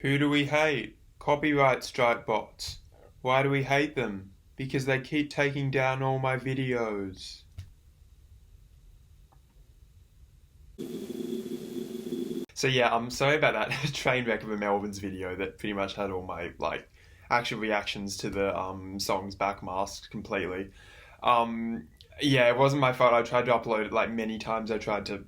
Who do we hate? Copyright strike bots. Why do we hate them? Because they keep taking down all my videos. So yeah, I'm sorry about that train wreck of a Melvin's video that pretty much had all my actual reactions to the songs backmasked completely. Um, yeah, it wasn't my fault. I tried to upload it many times. I tried to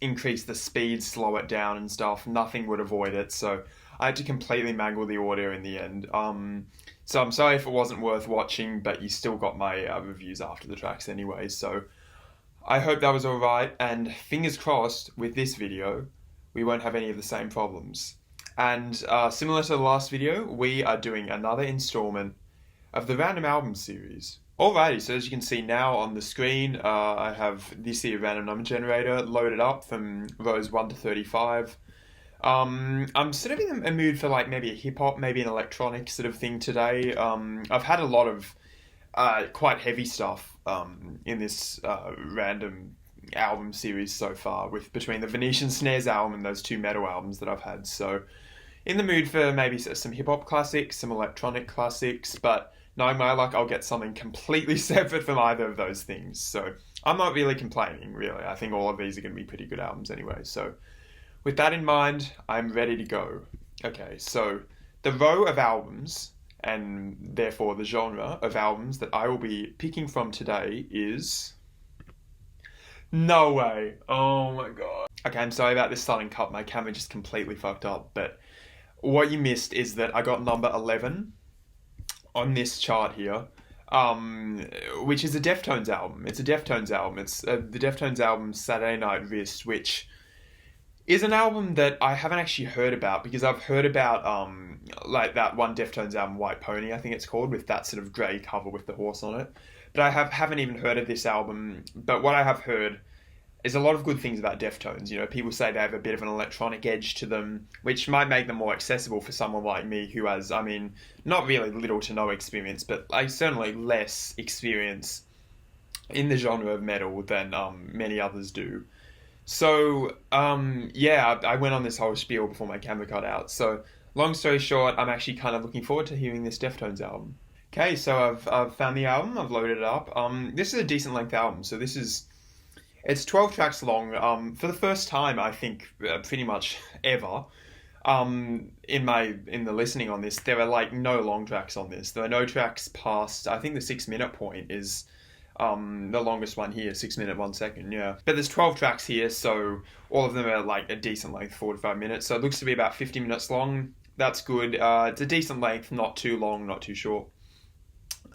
increase the speed, slow it down and stuff. Nothing would avoid it, so I had to completely mangle the audio in the end. So I'm sorry if it wasn't worth watching, but you still got my reviews after the tracks anyway. So I hope that was alright, and fingers crossed with this video, we won't have any of the same problems. And similar to the last video, we are doing another installment of the Random Album series. Alrighty, so as you can see now on the screen, I have this here random number generator loaded up from rows 1 to 35. I'm sort of in a mood for maybe a hip hop, maybe an electronic sort of thing today. I've had a lot of quite heavy stuff in this random album series so far, with between the Venetian Snares album and those two metal albums that I've had. So in the mood for maybe some hip hop classics, some electronic classics, but knowing my luck, I'll get something completely separate from either of those things. So I'm not really complaining, really. I think all of these are going to be pretty good albums anyway. So with that in mind, I'm ready to go. Okay, so the row of albums, and therefore the genre of albums that I will be picking from today is... No way. Oh my god. Okay, I'm sorry about this sudden cut. My camera just completely fucked up, but what you missed is that I got number 11 on this chart here, which is a Deftones album. It's a Deftones album. It's the Deftones album Saturday Night Wrist, which is an album that I haven't actually heard about, because I've heard about that one Deftones album, White Pony, I think it's called, with that sort of grey cover with the horse on it. But I haven't even heard of this album. But what I have heard is a lot of good things about Deftones. You know, people say they have a bit of an electronic edge to them, which might make them more accessible for someone like me who has, not really little to no experience, but certainly less experience in the genre of metal than many others do. So, I went on this whole spiel before my camera cut out. So, long story short, I'm actually kind of looking forward to hearing this Deftones album. Okay, so I've found the album, I've loaded it up. This is a decent length album, so it's 12 tracks long. For the first time, I think, pretty much ever, in the listening on this, there are no long tracks on this. There are no tracks past, I think the 6-minute point is the longest one here, 6 minutes 1 second, yeah. But there's 12 tracks here, so all of them are a decent length, 45 minutes. So it looks to be about 50 minutes long. That's good. It's a decent length, not too long, not too short.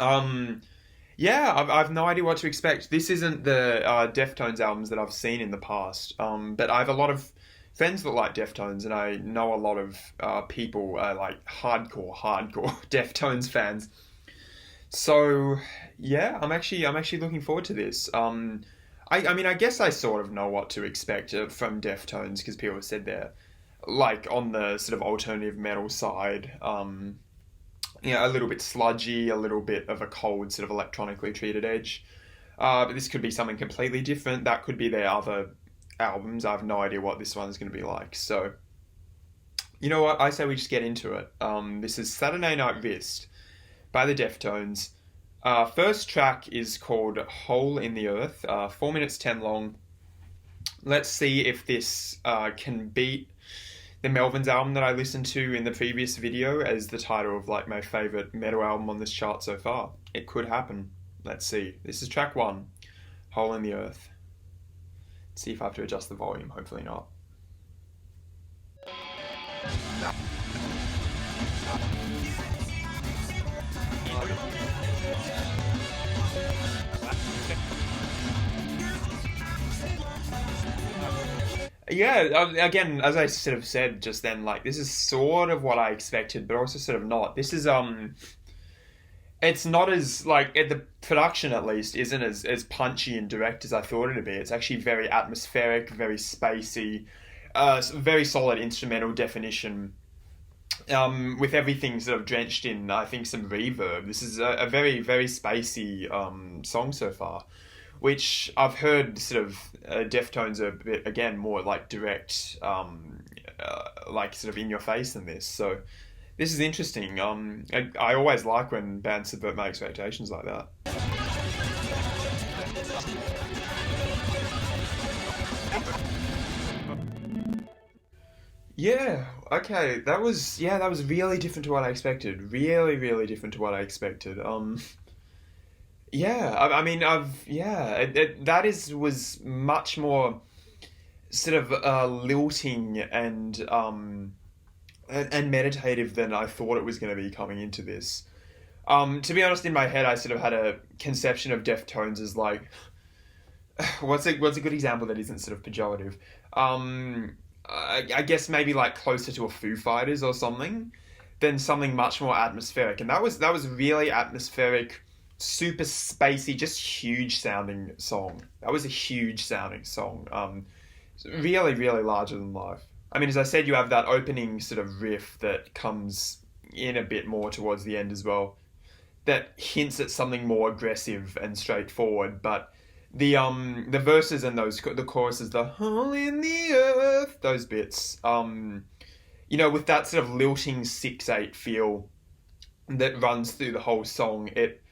I've no idea what to expect. This isn't the Deftones albums that I've seen in the past, but I have a lot of friends that like Deftones, and I know a lot of people hardcore Deftones fans. So yeah, I'm actually looking forward to this. I guess I sort of know what to expect from Deftones, because people have said they're on the sort of alternative metal side. A little bit sludgy, a little bit of a cold sort of electronically treated edge. But this could be something completely different. That could be their other albums. I have no idea what this one's going to be like. So, you know what? I say we just get into it. This is Saturday Night Wrist by the Deftones. First track is called Hole in the Earth, 4 minutes 10 long. Let's see if this can beat the Melvins album that I listened to in the previous video as the title of my favourite metal album on this chart so far. It could happen. Let's see. This is track 1, Hole in the Earth. Let's see if I have to adjust the volume. Hopefully not. Yeah, again, as I sort of said just then, this is sort of what I expected, but also sort of not. This is, it's not as, the production at least isn't as punchy and direct as I thought it'd be. It's actually very atmospheric, very spacey, very solid instrumental definition, with everything sort of drenched in, I think, some reverb. This is a very, very spacey song so far, which I've heard sort of Deftones are a bit, again, more direct like sort of in your face than this. So this is interesting. I always like when bands subvert my expectations like that. Yeah, okay. That was really different to what I expected. Really, really different to what I expected. Yeah, I mean, that was much more sort of lilting and meditative than I thought it was going to be coming into this. To be honest, in my head, I sort of had a conception of Deftones as like, what's a good example that isn't sort of pejorative? I guess maybe like closer to a Foo Fighters or something than something much more atmospheric, and that was really atmospheric, super spacey, just huge sounding song. That was a huge sounding song. Really, really larger than life. I mean, as I said, you have that opening sort of riff that comes in a bit more towards the end as well, that hints at something more aggressive and straightforward. But the verses and the choruses, the hole in the earth, those bits, with that sort of lilting 6/8 feel that runs through the whole song, it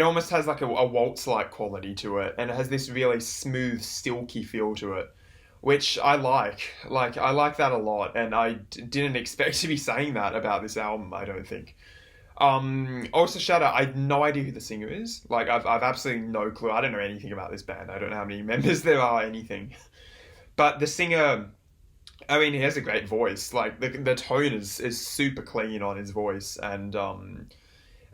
almost has like a waltz-like quality to it, and it has this really smooth, silky feel to it, which I like. Like, I like that a lot, and I didn't expect to be saying that about this album, I don't think. Also, shout out, I have no idea who the singer is. Like, I've absolutely no clue. I don't know anything about this band. I don't know how many members there are, anything. But the singer, I mean, he has a great voice. Like, the tone is super clean on his voice, and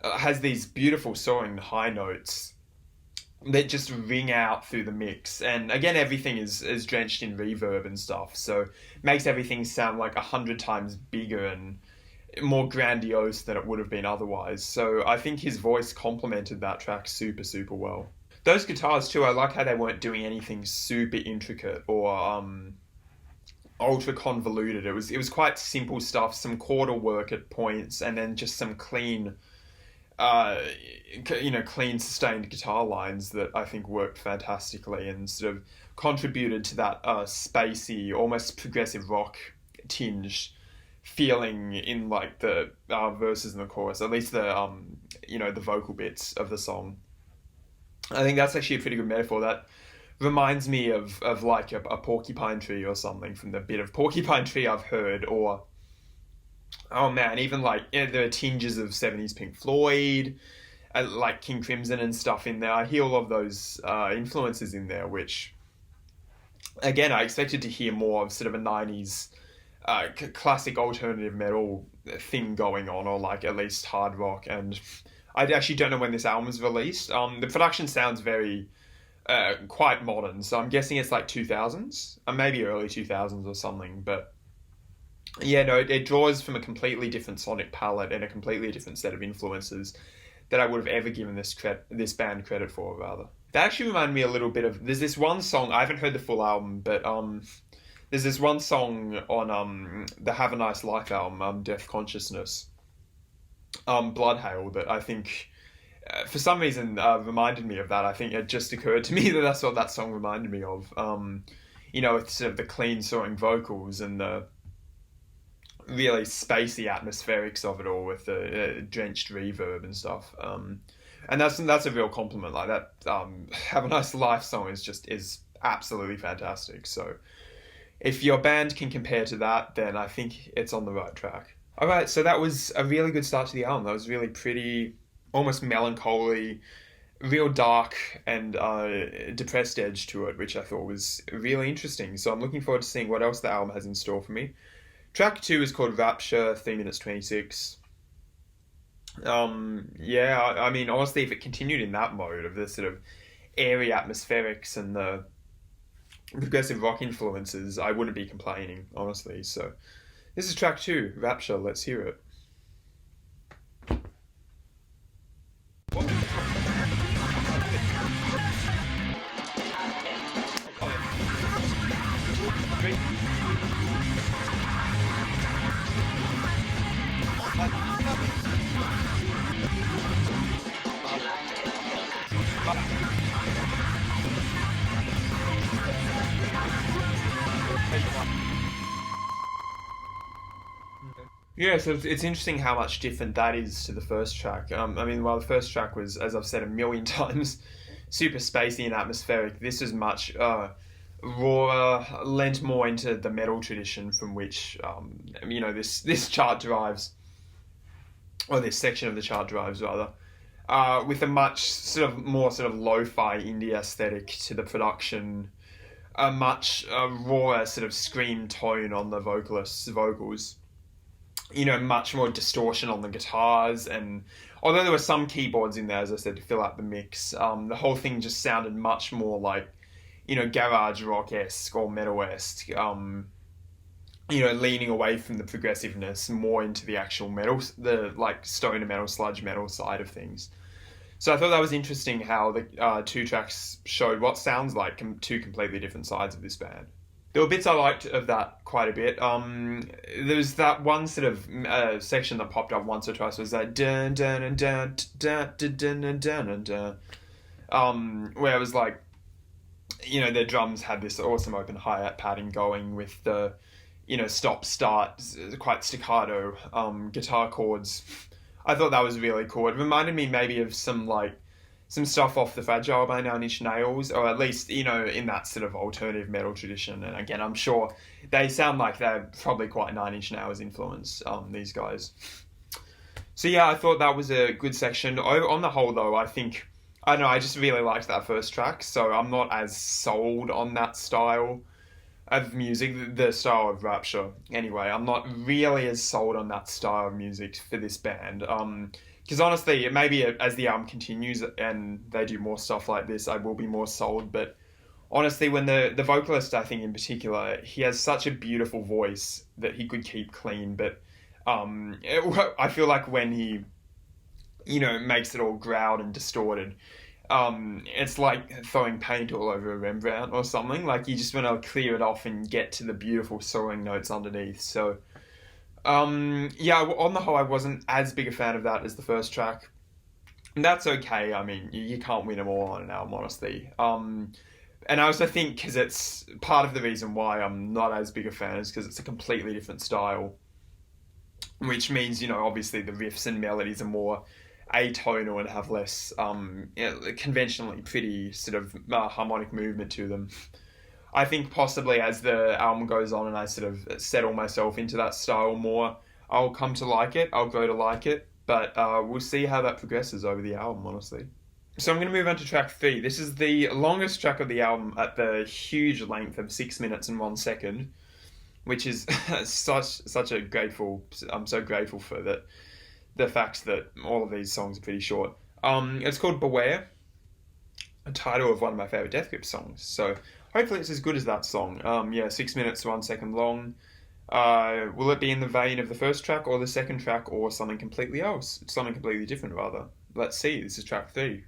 has these beautiful soaring high notes that just ring out through the mix. And again, everything is drenched in reverb and stuff, so makes everything sound like 100 times bigger and more grandiose than it would have been otherwise. So I think his voice complemented that track super, super well. Those guitars too, I like how they weren't doing anything super intricate or ultra convoluted. It was quite simple stuff, some chordal work at points, and then just some clean clean sustained guitar lines that I think worked fantastically and sort of contributed to that spacey, almost progressive rock tinge feeling in like the verses and the chorus, at least the the vocal bits of the song. I think that's actually a pretty good metaphor. That reminds me of like a porcupine tree or something from the bit of porcupine tree I've heard, or oh man, even like the tinges of 70s Pink Floyd, like King Crimson and stuff in there. I hear all of those influences in there, which again, I expected to hear more of sort of a 90s classic alternative metal thing going on, or like at least hard rock. And I actually don't know when this album was released. The production sounds very quite modern, so I'm guessing it's like 2000s, maybe early 2000s or something. But yeah, no, it draws from a completely different sonic palette and a completely different set of influences that I would have ever given this band credit for, rather. That actually reminded me a little bit of... There's this one song, I haven't heard the full album, but there's this one song on the Have a Nice Life album, Death Consciousness, Blood Hail, that I think, for some reason, reminded me of that. I think it just occurred to me that that's what that song reminded me of. With sort of the clean soaring vocals and the really spacey atmospherics of it all, with the drenched reverb and stuff. And that's a real compliment. Like that, Have a Nice Life song is absolutely fantastic. So if your band can compare to that, then I think it's on the right track. All right, so that was a really good start to the album. That was really pretty, almost melancholy, real dark and depressed edge to it, which I thought was really interesting. So I'm looking forward to seeing what else the album has in store for me. Track 2 is called Rapture, 3 minutes 26. I mean, honestly, if it continued in that mode of the sort of airy atmospherics and the progressive rock influences, I wouldn't be complaining, honestly. So this is track 2, Rapture. Let's hear it. Yeah, so it's interesting how much different that is to the first track. I mean, while the first track was, as I've said a million times, super spacey and atmospheric, this is much rawer, lent more into the metal tradition from which this chart derives, or this section of the chart derives rather, with a much sort of more sort of lo-fi indie aesthetic to the production, a much rawer sort of scream tone on the vocalists' vocals, much more distortion on the guitars, and although there were some keyboards in there, as I said, to fill out the mix, the whole thing just sounded much more like, garage rock-esque or metal-esque, leaning away from the progressiveness more into the actual metal, the like stoner metal, sludge metal side of things. So I thought that was interesting how the two tracks showed what sounds like two completely different sides of this band. There were bits I liked of that quite a bit. There's that one sort of section that popped up once or twice, was that dun dun dun dun dun dun dun dun dun, where it was like, their drums had this awesome open hi-hat pattern going with the, stop start, quite staccato guitar chords. I thought that was really cool. It reminded me maybe of some stuff off the Fragile by 9 Inch Nails, or at least, in that sort of alternative metal tradition. And again, I'm sure they sound like they're probably quite 9 Inch Nails influence, these guys. So yeah, I thought that was a good section. On the whole though, I think, I don't know, I just really liked that first track, so I'm not as sold on that style of music, the style of Rapture. Anyway, I'm not really as sold on that style of music for this band. Because honestly, maybe as the album continues and they do more stuff like this, I will be more sold. But honestly, when the vocalist, I think in particular, he has such a beautiful voice that he could keep clean. But I feel like when he, makes it all growled and distorted, it's like throwing paint all over a Rembrandt or something. Like you just want to clear it off and get to the beautiful soaring notes underneath. So yeah, on the whole, I wasn't as big a fan of that as the first track. And that's okay. I mean, you can't win them all on an album, honestly. And I also think because it's part of the reason why I'm not as big a fan is because it's a completely different style, which means, obviously the riffs and melodies are more atonal and have less conventionally pretty sort of harmonic movement to them. I think possibly as the album goes on and I sort of settle myself into that style more, I'll come to like it. I'll grow to like it. But we'll see how that progresses over the album, honestly. So I'm going to move on to track 3. This is the longest track of the album at the huge length of 6 minutes and 1 second, which is such a grateful. I'm so grateful for that. The fact that all of these songs are pretty short. It's called Beware, a title of one of my favourite Death Grip songs. So hopefully it's as good as that song. 6 minutes, 1 second long. Will it be in the vein of the first track or the second track or something completely else? Something completely different, rather. Let's see. This is track 3.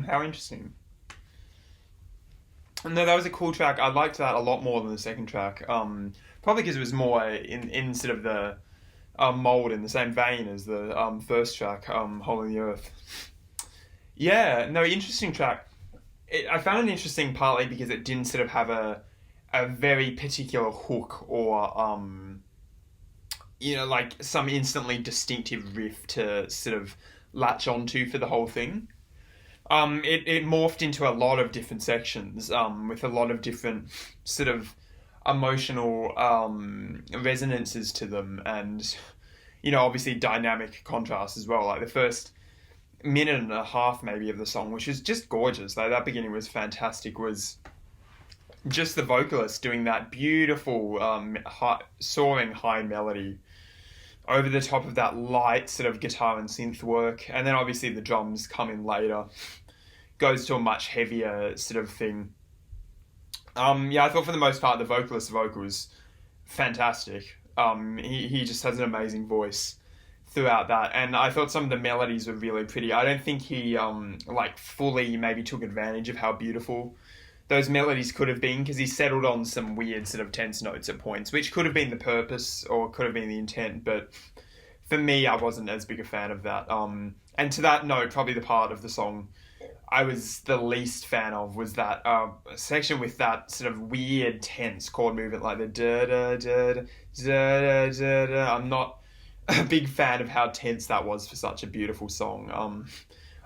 How interesting. No, that was a cool track. I liked that a lot more than the second track. Probably because it was more in sort of the mold in the same vein as the first track, Hole in the Earth. Yeah, no, interesting track. I found it interesting partly because it didn't sort of have a very particular hook or like some instantly distinctive riff to sort of latch onto for the whole thing. It morphed into a lot of different sections with a lot of different sort of emotional resonances to them, and obviously dynamic contrast as well. Like the first minute and a half maybe of the song, which is just gorgeous. Like that beginning was fantastic. Was just the vocalist doing that beautiful soaring high melody over the top of that light sort of guitar and synth work, and then obviously the drums come in later, goes to a much heavier sort of thing. I thought for the most part the vocalist's vocal was fantastic. He just has an amazing voice throughout that, and I thought some of the melodies were really pretty. I don't think he fully maybe took advantage of how beautiful those melodies could have been, because he settled on some weird sort of tense notes at points, which could have been the purpose or could have been the intent, but for me, I wasn't as big a fan of that. And to that note, probably the part of the song I was the least fan of was that section with that sort of weird tense chord movement, like the da da da da da da da. I'm not a big fan of how tense that was for such a beautiful song.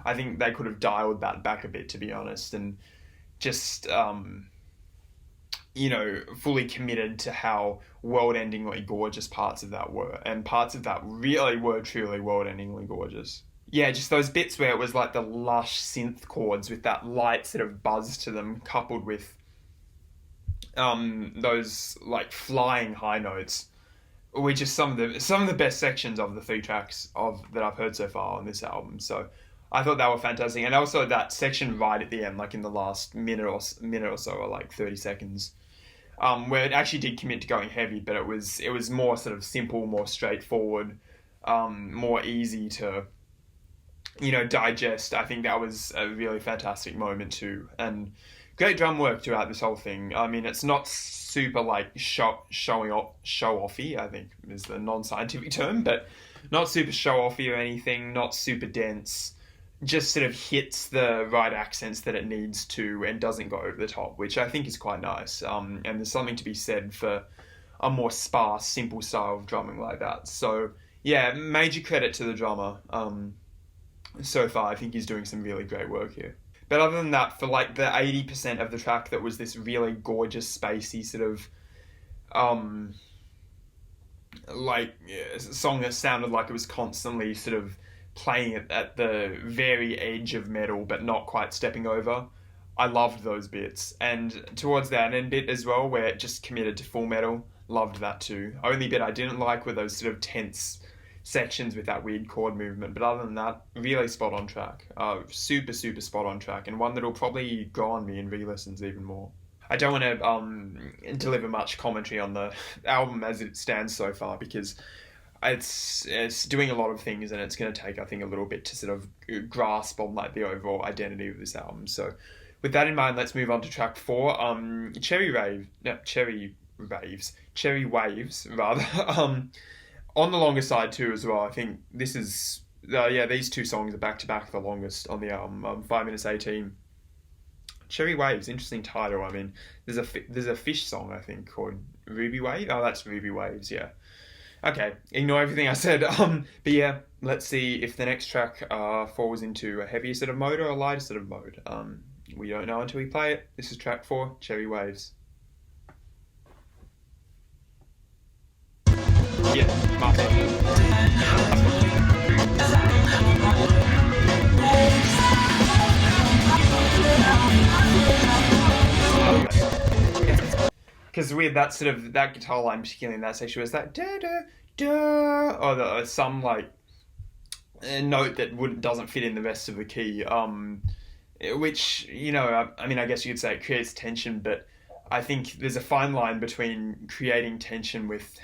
I think they could have dialed that back a bit, to be honest, and just fully committed to how world-endingly gorgeous parts of that were, and parts of that really were truly world-endingly gorgeous. Yeah, just those bits where it was like the lush synth chords with that light sort of buzz to them, coupled with those like flying high notes, which is some of the best sections of the 3 tracks that I've heard so far on this album. So I thought they were fantastic, and also that section right at the end, like in the last minute or so, or like 30 seconds, where it actually did commit to going heavy, but it was more sort of simple, more straightforward, more easy to digest. I think that was a really fantastic moment too, and great drum work throughout this whole thing. I mean, it's not super like show offy, I think is the non-scientific term, but not super show offy or anything, not super dense, just sort of hits the right accents that it needs to and doesn't go over the top, which I think is quite nice. And there's something to be said for a more sparse, simple style of drumming like that. So yeah, major credit to the drummer. So far, I think he's doing some really great work here. But other than that, for like the 80% of the track that was this really gorgeous, spacey sort of song that sounded like it was constantly sort of playing it at the very edge of metal but not quite stepping over, I loved those bits. And towards that end bit as well, where it just committed to full metal, loved that too. Only bit I didn't like were those sort of tense sections with that weird chord movement, but other than that, really spot on track. Super spot on track, and one that'll probably grow on me in re-listens even more. I don't want to deliver much commentary on the album as it stands so far, because it's doing a lot of things, and it's going to take, I think, a little bit to sort of grasp on like the overall identity of this album. So with that in mind, let's move on to track 4, Cherry Waves rather. On the longer side too as well. I think this is these 2 songs are back to back the longest on the album. 5 minutes 18. Cherry Waves, interesting title. I mean, there's a Fish song I think called Ruby Wave. Oh, that's Ruby Waves. Yeah. Okay, ignore everything I said. But yeah, let's see if the next track falls into a heavier sort of mode or a lighter sort of mode. We don't know until we play it. This is track 4, Cherry Waves. Yeah, because weird that sort of that guitar line, particularly in that section, was that da da da, or some like a note that doesn't fit in the rest of the key, which I mean, I guess you could say it creates tension, but I think there's a fine line between creating tension with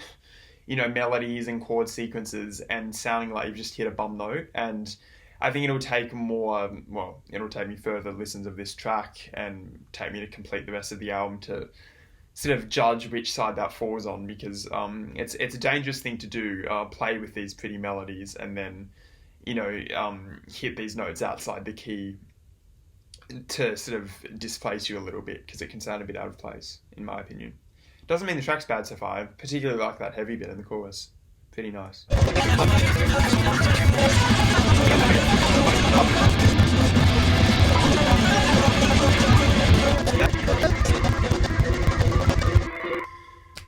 melodies and chord sequences and sounding like you've just hit a bum note. And I think it'll take me further listens of this track and take me to complete the rest of the album to sort of judge which side that falls on, because it's a dangerous thing to do, play with these pretty melodies and then hit these notes outside the key to sort of displace you a little bit, because it can sound a bit out of place, in my opinion. Doesn't mean the track's bad so far. I particularly like that heavy bit in the chorus. Pretty nice.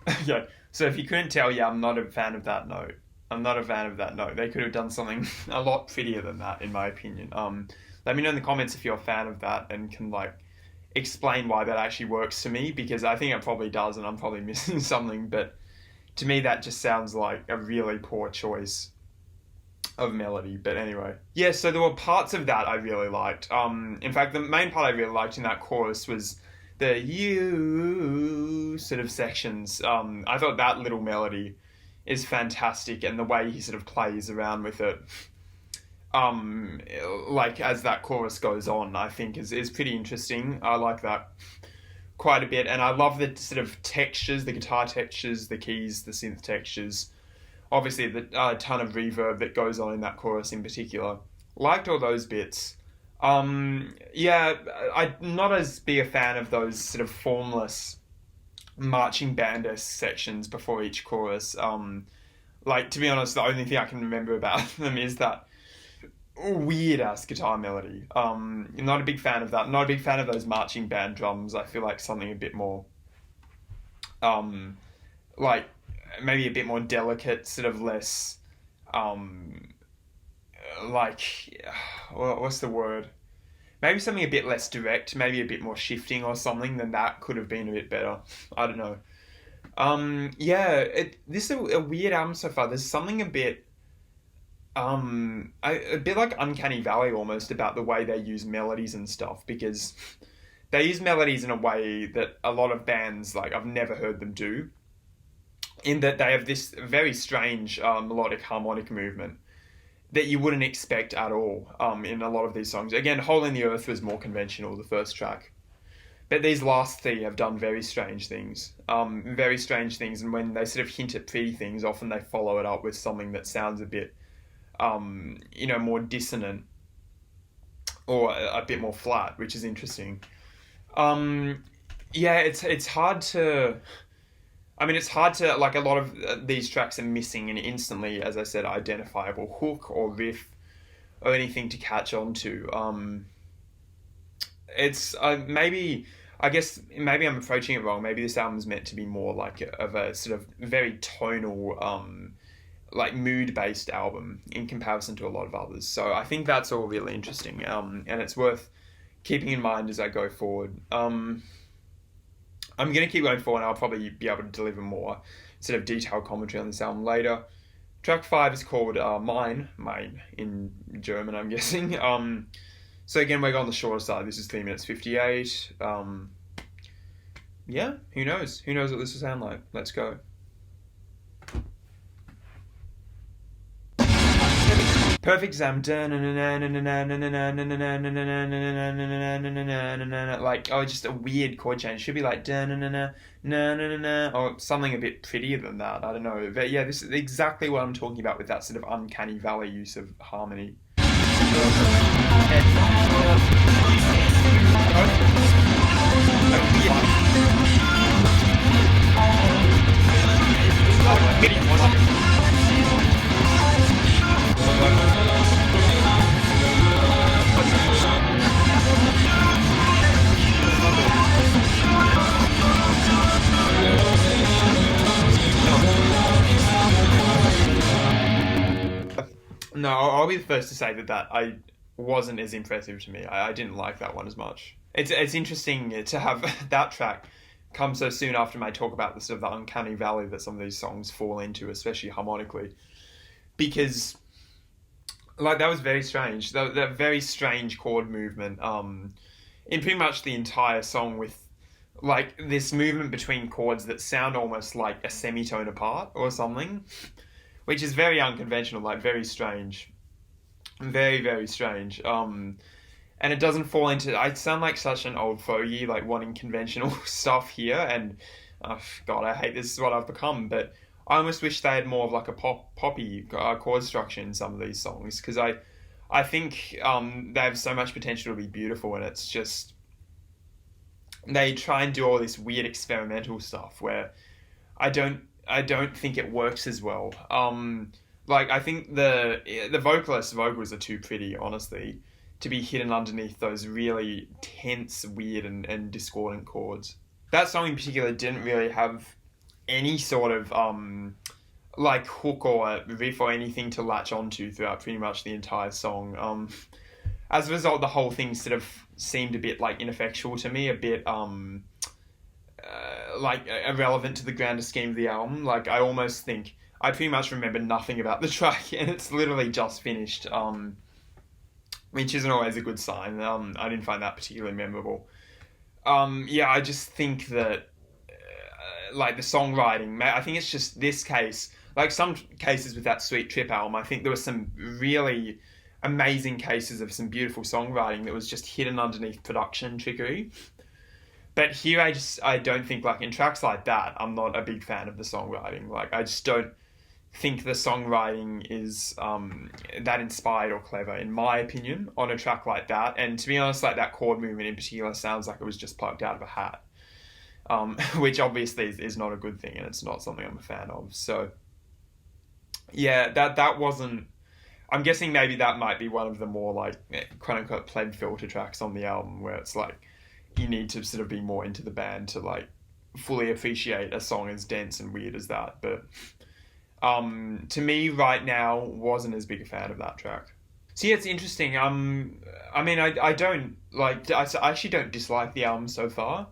Okay, so if you couldn't tell, I'm not a fan of that note. They could have done something a lot prettier than that, in my opinion. Let me know in the comments if you're a fan of that and can explain why that actually works to me, because I think it probably does and I'm probably missing something, but to me that just sounds like a really poor choice of melody. But anyway, yeah, so there were parts of that I really liked. In fact, the main part I really liked in that chorus was the you sort of sections. I thought that little melody is fantastic, and the way he sort of plays around with it as that chorus goes on, I think is pretty interesting. I like that quite a bit, and I love the sort of textures, the guitar textures, the keys, the synth textures. Obviously, the ton of reverb that goes on in that chorus in particular. Liked all those bits. Yeah, I'm not as big a fan of those sort of formless marching band-esque sections before each chorus. Like, to be honest, the only thing I can remember about them is that weird-ass guitar melody. Not a big fan of that. Not a big fan of those marching band drums. I feel like something a bit more, like, maybe a bit more delicate, sort of less, like, what's the word? Maybe something a bit less direct, maybe a bit more shifting or something, then that could have been a bit better. I don't know. Yeah, this is a weird album so far. There's something a bit, a bit like Uncanny Valley almost about the way they use melodies and stuff, because they use melodies in a way that a lot of bands, like, I've never heard them do, in that they have this very strange melodic harmonic movement that you wouldn't expect at all in a lot of these songs. Again, Hole in the Earth was more conventional, the first track. But these last three have done very strange things. Very strange things, and when they sort of hint at pretty things, often they follow it up with something that sounds a bit, more dissonant or a bit more flat, which is interesting. Yeah, it's hard to... I mean, it's hard to, like, a lot of these tracks are missing an instantly, as I said, identifiable hook or riff or anything to catch on to. It's maybe I'm approaching it wrong. Maybe this album's meant to be more like of a sort of very tonal, like mood-based album in comparison to a lot of others. So I think that's all really interesting, and it's worth keeping in mind as I go forward. I'm going to keep going forward, and I'll probably be able to deliver more sort of detailed commentary on this album later. Track 5 is called Mein in German, I'm guessing. So again, we're on the shorter side. This is 3 minutes 58. Yeah, who knows? Who knows what this will sound like? Let's go. Perfect Zam. Like, oh, just a weird chord change. Should be like or something a bit prettier than that. I don't know. But yeah, this is exactly what I'm talking about with that sort of uncanny valley use of harmony. No, I'll be the first to say that I wasn't as impressive to me. I didn't like that one as much. It's interesting to have that track come so soon after my talk about the sort of the uncanny valley that some of these songs fall into, especially harmonically, because like that was very strange. That very strange chord movement in pretty much the entire song, with like this movement between chords that sound almost like a semitone apart or something, which is very unconventional, like very strange. Very, very strange. And it doesn't fall into... I sound like such an old fogey, like wanting conventional stuff here, and God, I hate this is what I've become, but I almost wish they had more of like a poppy chord structure in some of these songs, because I think they have so much potential to be beautiful, and it's just... They try and do all this weird experimental stuff where I don't think it works as well. Like, I think the vocalist's vocals are too pretty, honestly, to be hidden underneath those really tense, weird, and discordant chords. That song in particular didn't really have any sort of, like, hook or riff or anything to latch onto throughout pretty much the entire song. As a result, the whole thing sort of seemed a bit, like, ineffectual to me, a bit, like, irrelevant to the grander scheme of the album. Like, I almost think... I pretty much remember nothing about the track, and it's literally just finished, which isn't always a good sign. I didn't find that particularly memorable. Yeah, I just think that, like, the songwriting, I think it's just this case, like some cases with that Sweet Trip album, I think there were some really amazing cases of some beautiful songwriting that was just hidden underneath production trickery. But here I don't think, like, in tracks like that, I'm not a big fan of the songwriting. Like, I just don't think the songwriting is that inspired or clever, in my opinion, on a track like that. And to be honest, like, that chord movement in particular sounds like it was just plucked out of a hat, which obviously is not a good thing, and it's not something I'm a fan of. So yeah, that wasn't. I'm guessing maybe that might be one of the more, like, quote unquote pleb filter tracks on the album, where it's like you need to sort of be more into the band to, like, fully appreciate a song as dense and weird as that. But to me right now, wasn't as big a fan of that track. So yeah, it's interesting. I mean, I don't like. I actually don't dislike the album so far.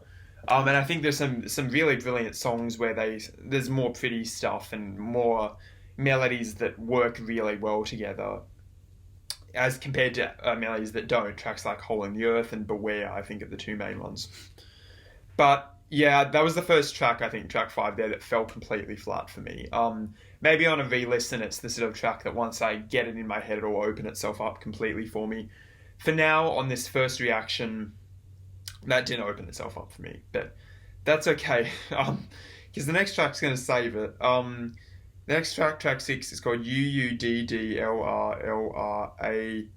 And I think there's some really brilliant songs where there's more pretty stuff and more melodies that work really well together, as compared to melodies that don't. Tracks like Hole in the Earth and Beware, I think, are the two main ones. But yeah, that was the first track, I think, track 5 there, that fell completely flat for me. Maybe on a re-listen, it's the sort of track that once I get it in my head, it'll open itself up completely for me. For now, on this first reaction, that didn't open itself up for me, but that's okay, because the next track's going to save it. The next track, track 6, is called UUDDLRLRAB.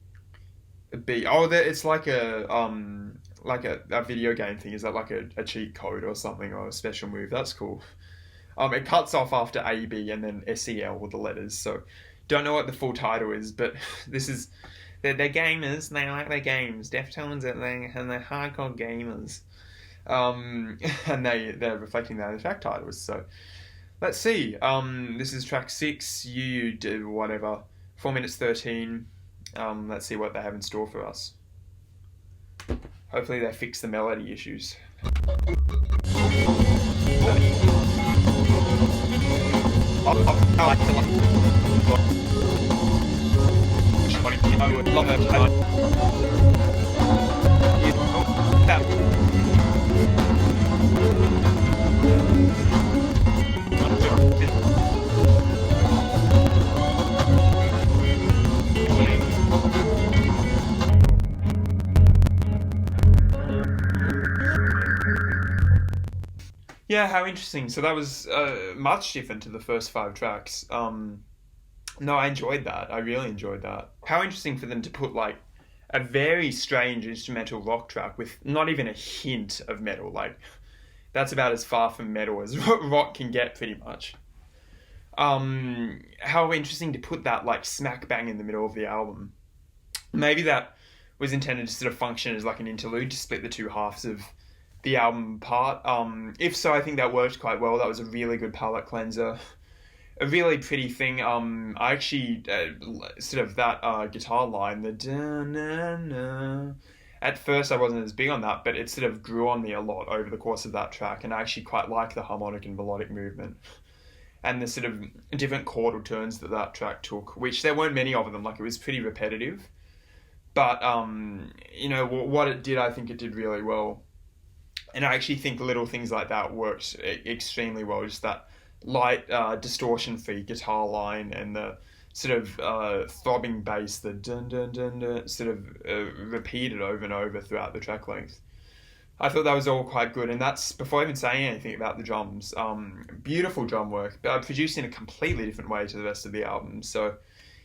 Oh, it's like a video game thing. Is that like a cheat code or something, or a special move? That's cool. It cuts off after AB and then SEL with the letters. So don't know what the full title is, but this is they're gamers. They like their games. Deftones and they're hardcore gamers. And they're reflecting that in the track titles. So let's see. This is track 6. You do whatever. 4 minutes 13. Let's see what they have in store for us. Hopefully they fix the melody issues. Yeah, how interesting. So that was much different to the first 5 tracks. No, I enjoyed that. I really enjoyed that. How interesting for them to put, like, a very strange instrumental rock track with not even a hint of metal. Like, that's about as far from metal as rock can get, pretty much. How interesting to put that, like, smack bang in the middle of the album. Maybe that was intended to sort of function as like an interlude to split the two halves of the album apart. If so, I think that worked quite well. That was a really good palette cleanser. A really pretty thing. I actually sort of that guitar line, the da-na-na. At first, I wasn't as big on that, but it sort of grew on me a lot over the course of that track, and I actually quite like the harmonic and melodic movement and the sort of different chordal turns that track took, which there weren't many of them. Like, it was pretty repetitive, but you know what it did. I think it did really well, and I actually think little things like that worked extremely well. Just that light distortion-free guitar line and the sort of throbbing bass, the dun dun dun dun, sort of repeated over and over throughout the track length. I thought that was all quite good, and that's before even saying anything about the drums. Beautiful drum work, produced in a completely different way to the rest of the album. So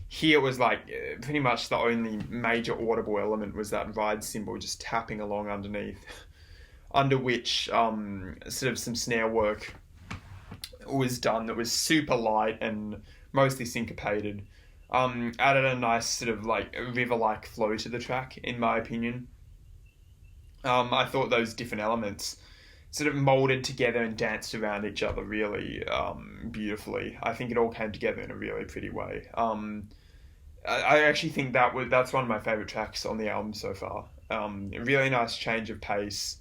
here it was like pretty much the only major audible element was that ride cymbal just tapping along underneath, under which sort of some snare work was done that was super light and mostly syncopated. Added a nice sort of like river-like flow to the track, in my opinion. I thought those different elements sort of molded together and danced around each other really beautifully. I think it all came together in a really pretty way. I actually think that's one of my favourite tracks on the album so far. A really nice change of pace,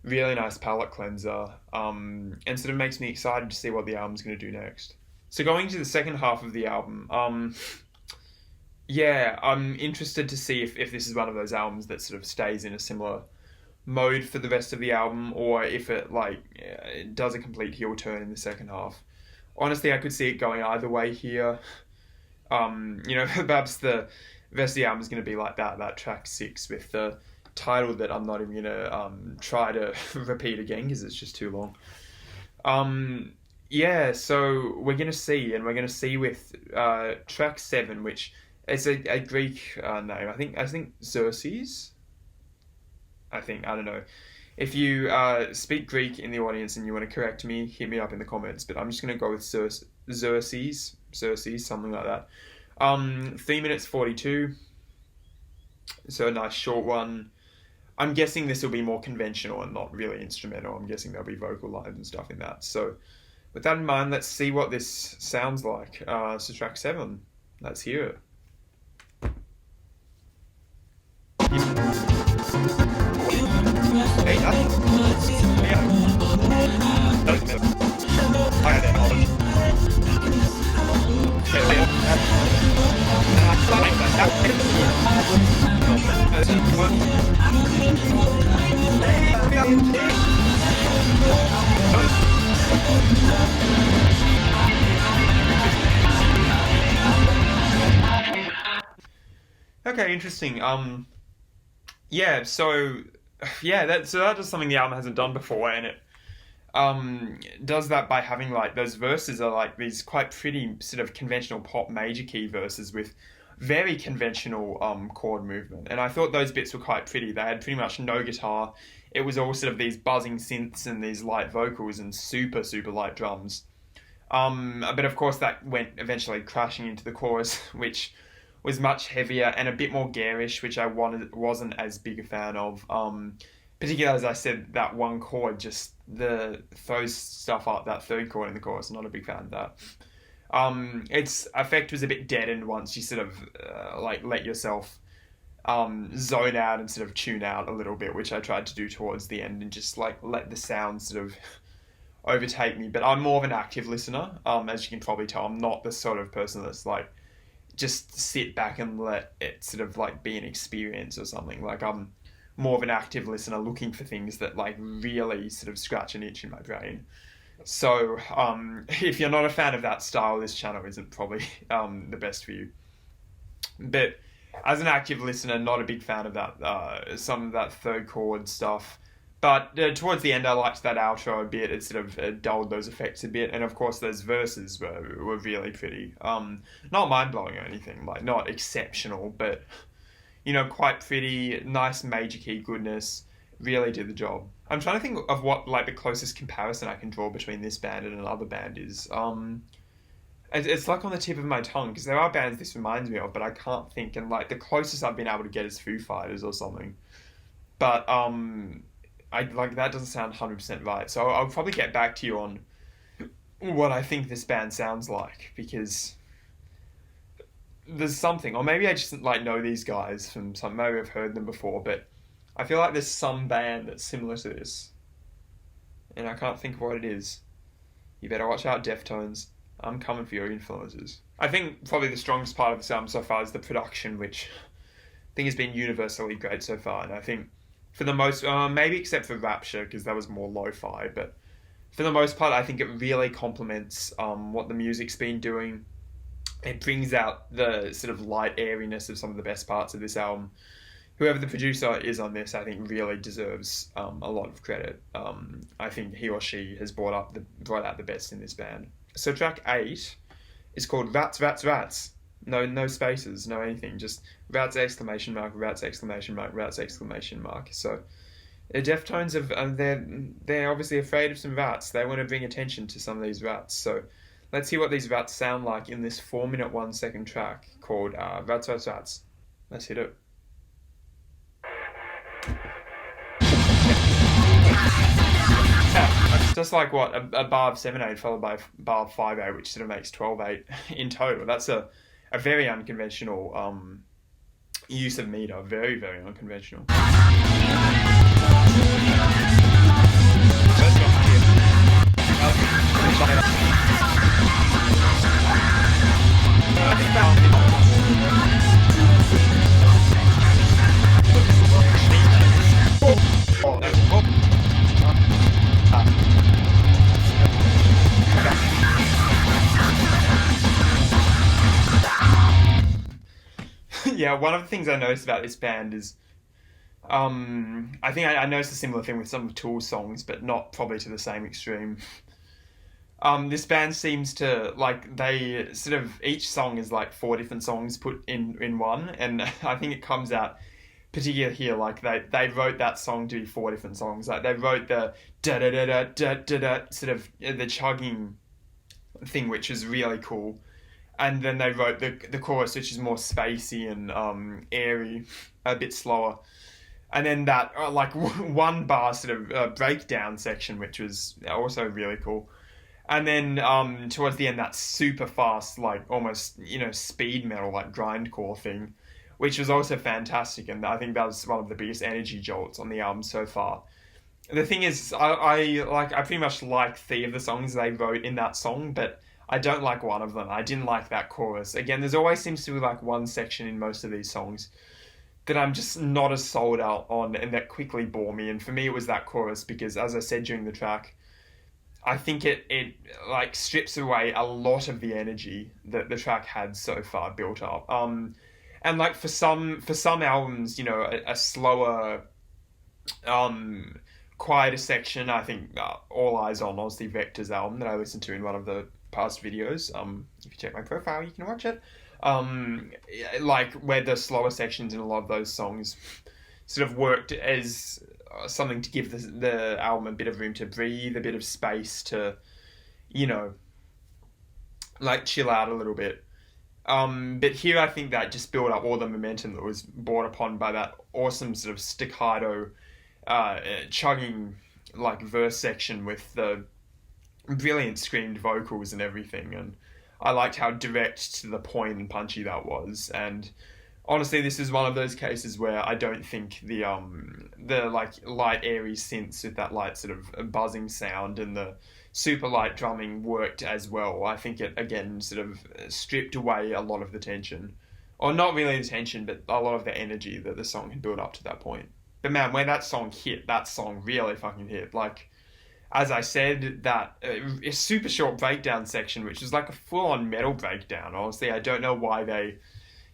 really nice palette cleanser, and sort of makes me excited to see what the album's going to do next. So going to the second half of the album, yeah, I'm interested to see if this is one of those albums that sort of stays in a similar mode for the rest of the album, or if it it does a complete heel turn in the second half. Honestly, I could see it going either way here. You know, perhaps the rest of the album is going to be like that track 6 with the title that I'm not even gonna try to repeat again because it's just too long. Yeah, so we're gonna see with track 7, which is a Greek name. I think Xerces. I don't know. If you speak Greek in the audience and you want to correct me, hit me up in the comments. But I'm just gonna go with Xerces, something like that. 3 minutes 42. So a nice short one. I'm guessing this will be more conventional and not really instrumental. I'm guessing there'll be vocal lines and stuff in that. So with that in mind, let's see what this sounds like. So track 7, let's hear it. Hey, okay, interesting. Yeah, that is something the album hasn't done before, and it does that by having like those verses are like these quite pretty sort of conventional pop major key verses with very conventional chord movement, and I thought those bits were quite pretty. They had pretty much no guitar. It was all sort of these buzzing synths and these light vocals and super super light drums. But of course that went eventually crashing into the chorus, which was much heavier and a bit more garish, which wasn't as big a fan of. Particularly as I said, that one chord just throws stuff up. That third chord in the chorus, not a big fan of that. Its effect was a bit deadened once you sort of like let yourself zone out and sort of tune out a little bit, which I tried to do towards the end and just like let the sound sort of overtake me. But I'm more of an active listener, as you can probably tell. I'm not the sort of person that's like just sit back and let it sort of like be an experience or something. Like I'm more of an active listener looking for things that like really sort of scratch an itch in my brain. So if you're not a fan of that style, this channel isn't probably the best for you. But as an active listener, not a big fan of that some of that third chord stuff. But towards the end, I liked that outro a bit. It sort of dulled those effects a bit. And of course, those verses were really pretty. Not mind-blowing or anything, like not exceptional, but, you know, quite pretty, nice major key goodness, really did the job. I'm trying to think of what, like, the closest comparison I can draw between this band and another band is. It's like on the tip of my tongue, because there are bands this reminds me of, but I can't think. And, like, the closest I've been able to get is Foo Fighters or something. But, that doesn't sound 100% right. So I'll probably get back to you on what I think this band sounds like, because there's something, or maybe I just like know these guys from some, maybe I've heard them before, but I feel like there's some band that's similar to this, and I can't think of what it is. You better watch out, Deftones. I'm coming for your influences. I think probably the strongest part of this album so far is the production, which I think has been universally great so far, and I think for the most, maybe except for Rapture, because that was more lo-fi, but for the most part, I think it really complements what the music's been doing. It brings out the sort of light airiness of some of the best parts of this album. Whoever the producer is on this, I think, really deserves a lot of credit. I think he or she has brought out the best in this band. So track 8 is called Rats, Rats, Rats. No spaces, no anything. Just Rats exclamation mark, Rats exclamation mark, Rats exclamation mark. So the Deftones they're obviously afraid of some rats. They want to bring attention to some of these rats. So let's hear what these rats sound like in this 4-minute 1-second track called Rats, Rats, Rats. Let's hit it. Just like what a bar of 7/8 followed by a bar of 5/8, which sort of makes 12/8 in total. That's a very unconventional use of meter. Very, very unconventional. Yeah, one of the things I noticed about this band is I think I noticed a similar thing with some of Tool's songs, but not probably to the same extreme. This band seems to like they sort of each song is like four different songs put in one, and I think it comes out particularly here. Like they wrote that song to be four different songs. Like they wrote the da da da da da da da sort of the chugging thing, which is really cool, and then they wrote the chorus, which is more spacey and airy, a bit slower. And then that like one bar sort of breakdown section, which was also really cool. And then towards the end, that super fast, like almost speed metal, like grindcore thing, which was also fantastic. And I think that was one of the biggest energy jolts on the album so far. The thing is, I pretty much like three of the songs they wrote in that song, but I don't like one of them. I didn't like that chorus. Again, there's always seems to be like one section in most of these songs that I'm just not as sold out on, and that quickly bore me. And for me, it was that chorus because, as I said during the track, I think it like strips away a lot of the energy that the track had so far built up. And like for some albums, a slower, quieter section. I think All Eyes on Oz, the Vector's album that I listened to in one of the past videos. If you check my profile, you can watch it. Like where the slower sections in a lot of those songs sort of worked as something to give the album a bit of room to breathe, a bit of space to, like chill out a little bit. But here I think that just built up all the momentum that was brought upon by that awesome sort of staccato, chugging like verse section with the brilliant screamed vocals and everything. And I liked how direct to the point and punchy that was. And honestly, this is one of those cases where I don't think the like light airy synths with that light sort of buzzing sound and the super light drumming worked as well. I think it again sort of stripped away a lot of the tension, or not really the tension, but a lot of the energy that the song had built up to that point. But man, when that song hit, that song really fucking hit. Like, as I said, that a super short breakdown section, which is like a full-on metal breakdown. Honestly, I don't know why they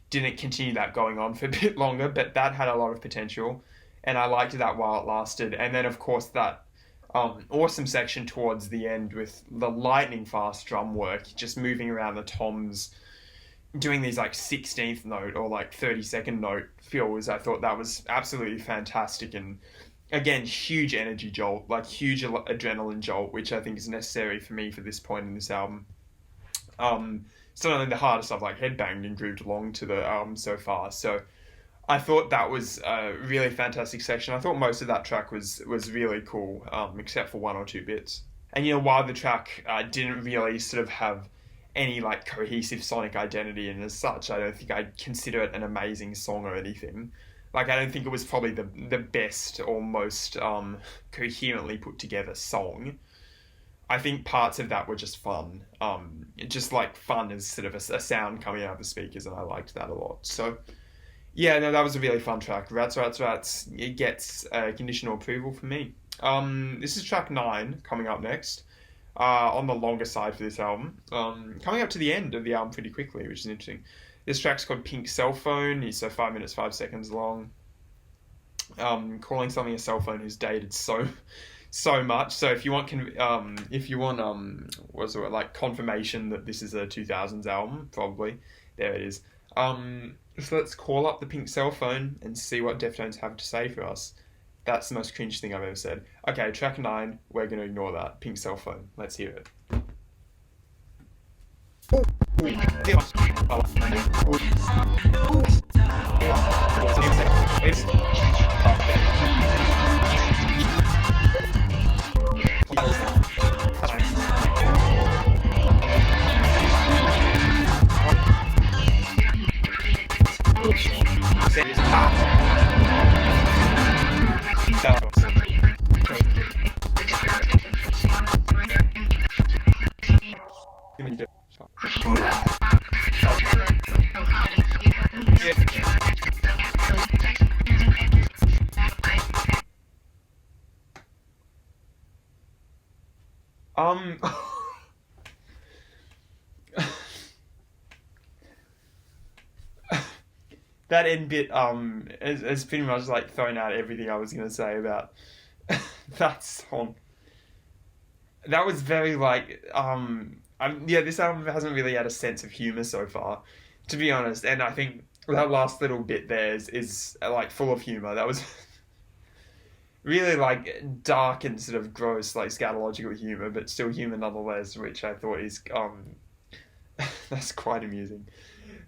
didn't continue that going on for a bit longer, but that had a lot of potential, and I liked that while it lasted. And then, of course, that awesome section towards the end with the lightning fast drum work, just moving around the toms, doing these like 16th note or like 32nd note fills. I thought that was absolutely fantastic, and again, huge energy jolt, like huge adrenaline jolt, which I think is necessary for me for this point in this album. It's not only the hardest I've like headbanged and grooved along to the album so far, so I thought that was a really fantastic section. I thought most of that track was really cool, except for one or two bits. And while the track didn't really sort of have any like cohesive sonic identity, and as such, I don't think I'd consider it an amazing song or anything. Like, I don't think it was probably the best or most coherently put together song. I think parts of that were just fun. Just like fun as sort of a sound coming out of the speakers, and I liked that a lot. So, yeah, no, that was a really fun track. Rats, Rats, Rats. It gets conditional approval for me. This is track 9 coming up next. On the longer side for this album. Coming up to the end of the album pretty quickly, which is interesting. This track's called Pink Cellphone. It's 5 minutes 5 seconds long. Calling something a cell phone is dated so much. So if you want what's the word, like confirmation that this is a 2000s album, probably there it is. So let's call up the Pink Cellphone and see what Deftones have to say for us. That's the most cringe thing I've ever said. Okay, track 9. We're going to ignore that. Pink Cellphone. Let's hear it. that end bit is pretty much like thrown out everything I was gonna say about that song. That was very like yeah, this album hasn't really had a sense of humor so far, to be honest. And I think that last little bit there is like full of humor. That was really like dark and sort of gross, like scatological humor, but still humor nonetheless, which I thought is that's quite amusing.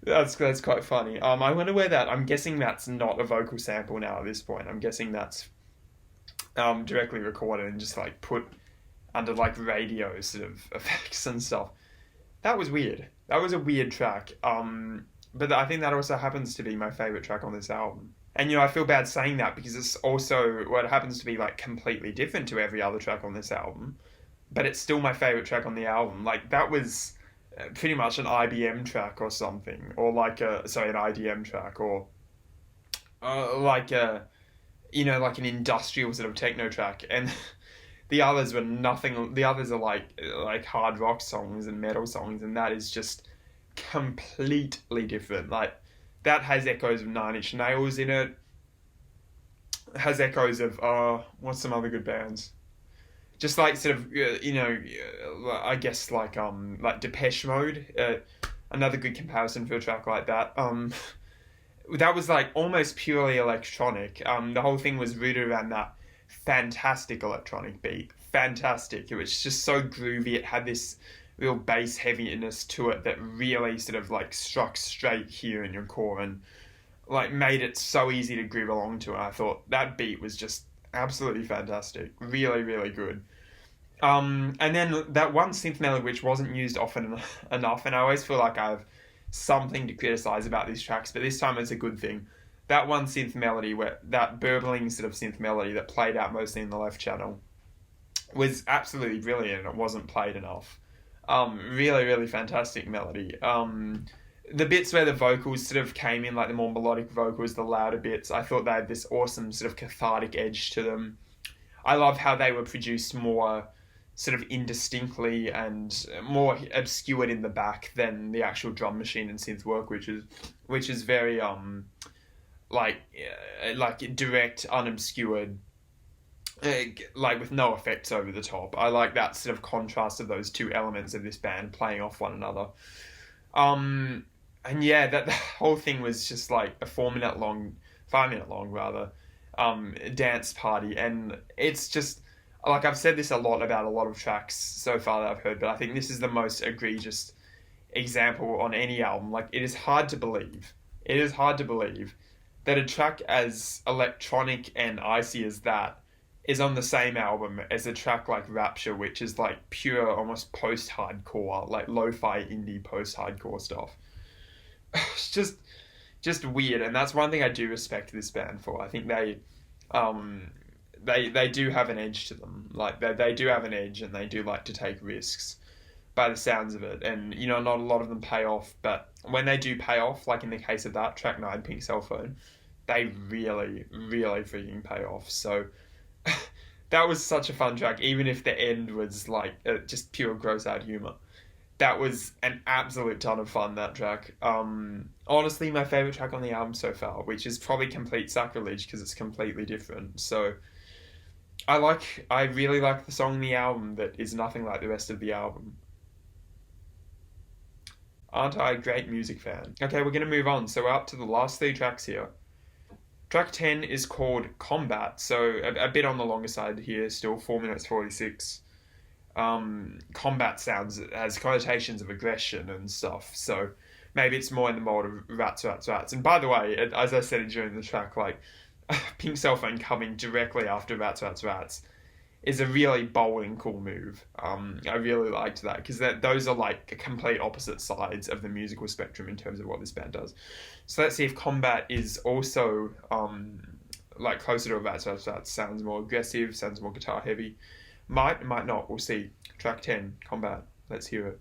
That's quite funny. I wonder where that. I'm guessing that's not a vocal sample now at this point. I'm guessing that's directly recorded and just like put under like radio sort of effects and stuff. That was weird. That was a weird track. But I think that also happens to be my favorite track on this album. And I feel bad saying that because it's also what happens to be like completely different to every other track on this album. But it's still my favorite track on the album. Like that was pretty much an IBM track or something, or like an IDM track, or like like an industrial sort of techno track, and the others were nothing. The others are like hard rock songs and metal songs, and that is just completely different. Like that has echoes of Nine Inch Nails in it. Has echoes of what's some other good bands? Just like sort of I guess like Depeche Mode, another good comparison for a track like that. That was like almost purely electronic. The whole thing was rooted around that fantastic electronic beat. Fantastic. It was just so groovy. It had this real bass heaviness to it that really sort of like struck straight here in your core and like made it so easy to groove along to. And I thought that beat was just absolutely fantastic. Really, really good. And then that one synth melody which wasn't used often enough, and I always feel like I have something to criticize about these tracks, but this time it's a good thing. That one synth melody, that burbling sort of synth melody that played out mostly in the left channel, was absolutely brilliant. It wasn't played enough. Really, really fantastic melody. The bits where the vocals sort of came in, like the more melodic vocals, the louder bits, I thought they had this awesome sort of cathartic edge to them. I love how they were produced more sort of indistinctly and more obscured in the back than the actual drum machine and synth work, which is very like direct, unobscured, like with no effects over the top. I like that sort of contrast of those two elements of this band playing off one another. And yeah, that the whole thing was just like a 5 minute long dance party, and it's just like I've said this a lot about a lot of tracks so far that I've heard, but I think this is the most egregious example on any album. Like it is hard to believe that a track as electronic and icy as that is on the same album as a track like Rapture, which is like pure, almost post-hardcore, like lo-fi indie post-hardcore stuff. It's just weird, and that's one thing I do respect this band for. I think they do have an edge to them. Like they do have an edge, and they do like to take risks, by the sounds of it. And not a lot of them pay off, but when they do pay off, like in the case of that track 9, Pink Cellphone, they really, really freaking pay off. So that was such a fun track, even if the end was like just pure gross out humor. That was an absolute ton of fun, that track. Honestly, my favourite track on the album so far, which is probably complete sacrilege because it's completely different. So I really like the song on the album that is nothing like the rest of the album. Aren't I a great music fan? Okay, we're going to move on. So we're up to the last 3 tracks here. Track 10 is called Combat, so a bit on the longer side here, still 4 minutes 46. Combat sounds has connotations of aggression and stuff, so maybe it's more in the mold of rats. And by the way, as I said during the track, like Pink Cellphone coming directly after rats is a really bold and cool move. I really liked that because those are like complete opposite sides of the musical spectrum in terms of what this band does. So let's see if Combat is also like closer to a rats. Sounds more aggressive, sounds more guitar heavy. Might not. We'll see. Track 10, Combat. Let's hear it.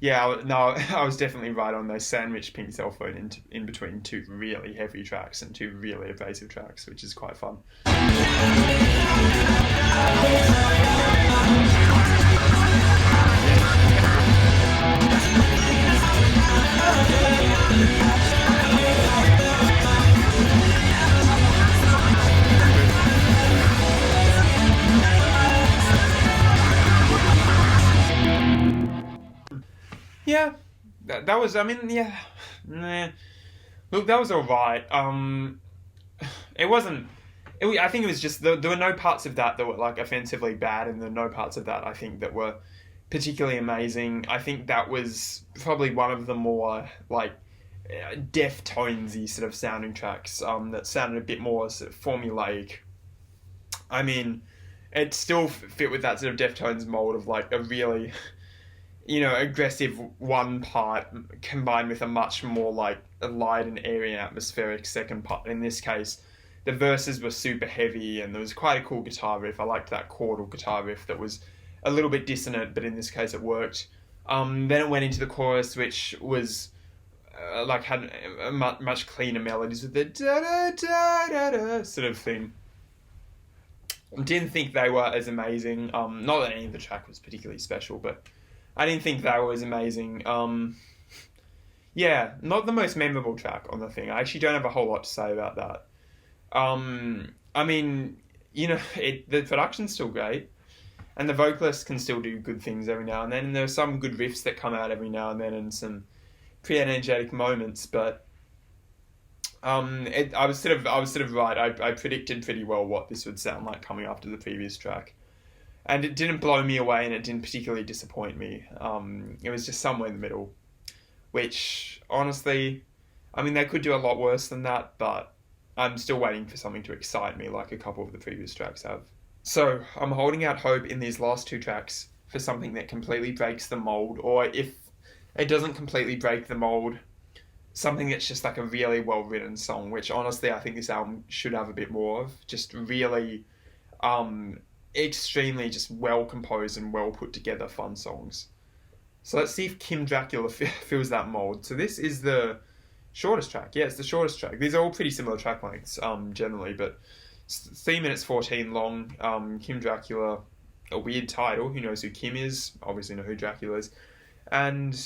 Yeah, no, I was definitely right on those sandwiched Pink Cellphone in between two really heavy tracks and two really evasive tracks, which is quite fun. Yeah, that was. I mean, yeah, nah. Look, that was alright. It wasn't. I think it was just there were no parts of that were like offensively bad, and there were no parts of that I think that were particularly amazing. I think that was probably one of the more like Deftonesy sort of sounding tracks. That sounded a bit more sort of formulaic. I mean, it still fit with that sort of Deftones mold of like a really aggressive one part combined with a much more like a light and airy and atmospheric second part. In this case, the verses were super heavy and there was quite a cool guitar riff. I liked that chordal guitar riff that was a little bit dissonant, but in this case it worked. Then it went into the chorus, which was like had a much cleaner melodies with the da da da da da sort of thing. Didn't think they were as amazing. Not that any of the track was particularly special, but I didn't think they were as amazing. Yeah, not the most memorable track on the thing. I actually don't have a whole lot to say about that. I mean, the production's still great, and the vocalists can still do good things every now and then, and there are some good riffs that come out every now and then, and some pretty energetic moments. But I was sort of right. I predicted pretty well what this would sound like coming after the previous track. And it didn't blow me away, and it didn't particularly disappoint me. It was just somewhere in the middle, which, honestly, I mean, they could do a lot worse than that, but I'm still waiting for something to excite me like a couple of the previous tracks have. So, I'm holding out hope in these last two tracks for something that completely breaks the mold, or if it doesn't completely break the mold, something that's just like a really well-written song, which, honestly, I think this album should have a bit more of. Just really extremely just well composed and well put together fun songs. So let's see if Kim Dracula fills that mold. So this is the shortest track. Yeah, it's the shortest track. These are all pretty similar track lengths generally, but it's 3 minutes 14 long. Kim Dracula, a weird title. Who knows who Kim is? Obviously know who Dracula is. And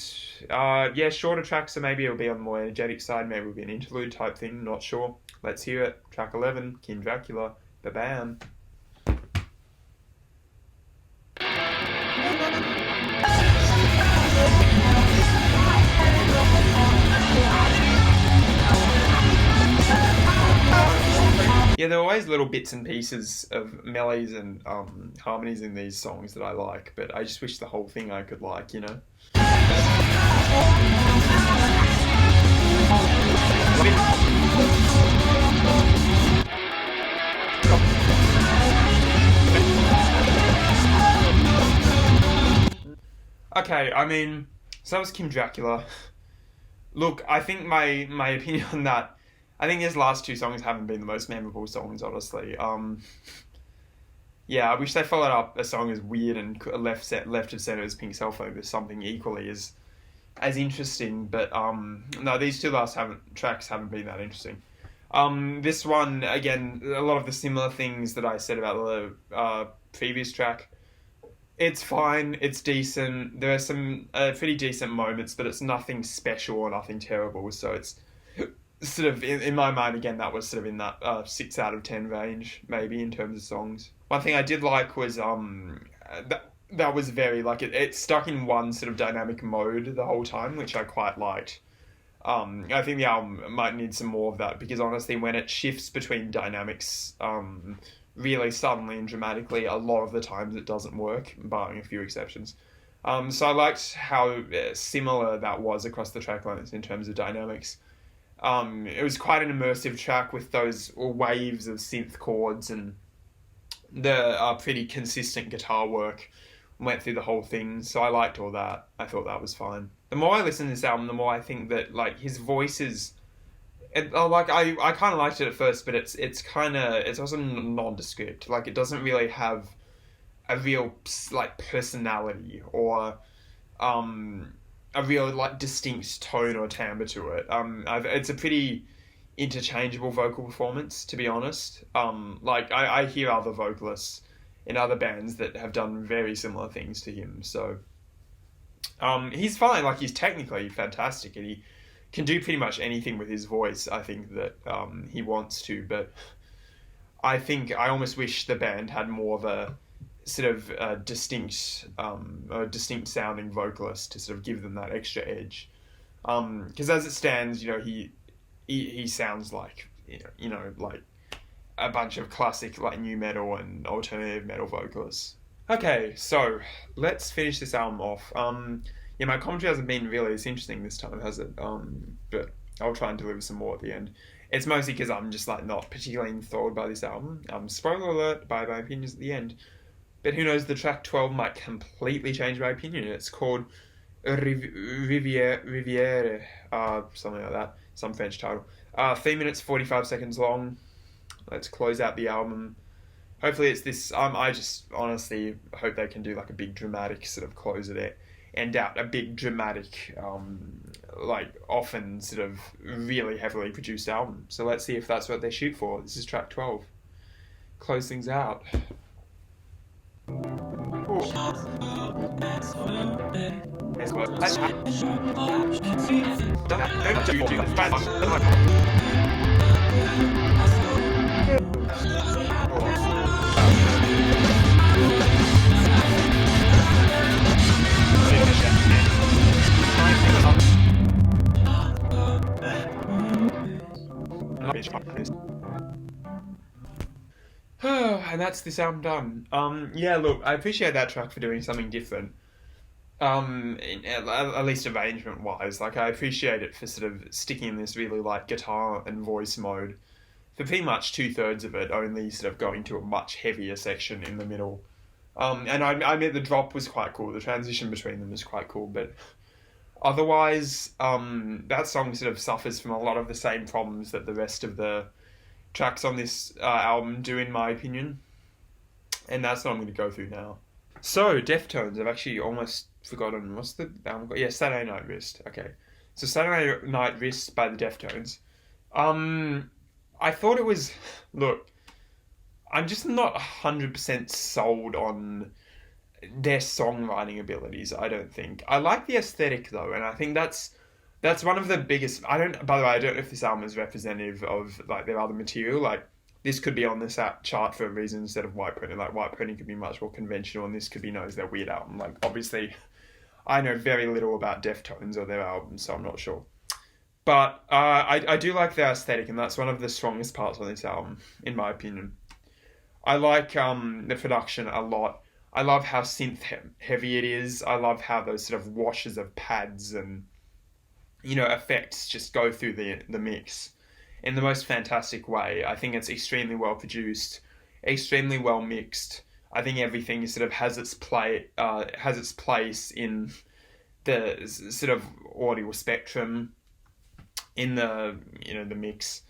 yeah, shorter tracks, so maybe it'll be on the more energetic side. Maybe it'll be an interlude type thing. Not sure. Let's hear it. Track 11, Kim Dracula. Ba-bam. Yeah, there are always little bits and pieces of melodies and harmonies in these songs that I like, but I just wish the whole thing I could like, Okay, I mean, so that was Kim Dracula. Look, I think my opinion on that, I think his last two songs haven't been the most memorable songs, honestly. Yeah, I wish they followed up a song as weird and left of center as Pink Cellphone with something equally as interesting. But no, these two last tracks haven't been that interesting. This one, again, a lot of the similar things that I said about the previous track. It's fine, it's decent. There are some pretty decent moments, but it's nothing special or nothing terrible. So it's sort of, in my mind, again, that was sort of in that 6 out of 10 range, maybe, in terms of songs. One thing I did like was that was very, like, it stuck in one sort of dynamic mode the whole time, which I quite liked. I think the album might need some more of that, because honestly, when it shifts between dynamics really suddenly and dramatically, a lot of the times it doesn't work, barring a few exceptions. So I liked how similar that was across the track lines in terms of dynamics. It was quite an immersive track with those waves of synth chords, and the pretty consistent guitar work went through the whole thing, so I liked all that. I thought that was fine. The more I listen to this album, the more I think that, like, his voice is... I kind of liked it at first, but it's also nondescript. Like, it doesn't really have a real, like, personality or a real like distinct tone or timbre to it. It's a pretty interchangeable vocal performance, to be honest. Like I hear other vocalists in other bands that have done very similar things to him. So he's fine. Like he's technically fantastic, and he can do pretty much anything with his voice. I think that he wants to, but I think I almost wish the band had more of a sort of distinct sounding vocalist to sort of give them that extra edge. Because as it stands, he sounds like like a bunch of classic like new metal and alternative metal vocalists. Okay, so let's finish this album off. Yeah, my commentary hasn't been really as interesting this time, has it? But I'll try and deliver some more at the end. It's mostly because I'm just like not particularly enthralled by this album. Spoiler alert, by my opinions at the end. But who knows, the track 12 might completely change my opinion. It's called Rivière, something like that, some French title. 3 minutes 45 seconds long. Let's close out the album. Hopefully it's this. I just honestly hope they can do like a big dramatic sort of close of it, end out a big dramatic, like often sort of really heavily produced album. So let's see if that's what they shoot for. This is track 12. Close things out. And that's this album done. Yeah, look, I appreciate that track for doing something different. At least arrangement wise, like I appreciate it for sort of sticking in this really like guitar and voice mode for pretty much 2/3 of it, only sort of going to a much heavier section in the middle. And I mean the drop was quite cool, the transition between them was quite cool, but otherwise, that song sort of suffers from a lot of the same problems that the rest of the tracks on this album do, in my opinion. And that's what I'm going to go through now. So, Deftones, I've actually almost forgotten, what's the album called? Yeah, Saturday Night Wrist. Okay. So, Saturday Night Wrist by the Deftones. I thought it was... Look, I'm just not 100% sold on their songwriting abilities, I don't think. I like the aesthetic, though, and I think that's one of the biggest... By the way, I don't know if this album is representative of, like, their other material. Like, this could be on this chart for a reason instead of White Pony. Like, White Pony could be much more conventional, and this could be known as their weird album. Like, obviously, I know very little about Deftones or their albums, so I'm not sure. But I do like their aesthetic, and that's one of the strongest parts on this album, in my opinion. I like the production a lot. I love how synth heavy it is. I love how those sort of washes of pads and, effects just go through the mix in the most fantastic way. I think it's extremely well produced, extremely well mixed. I think everything sort of has its place in the sort of audio spectrum in the the mix.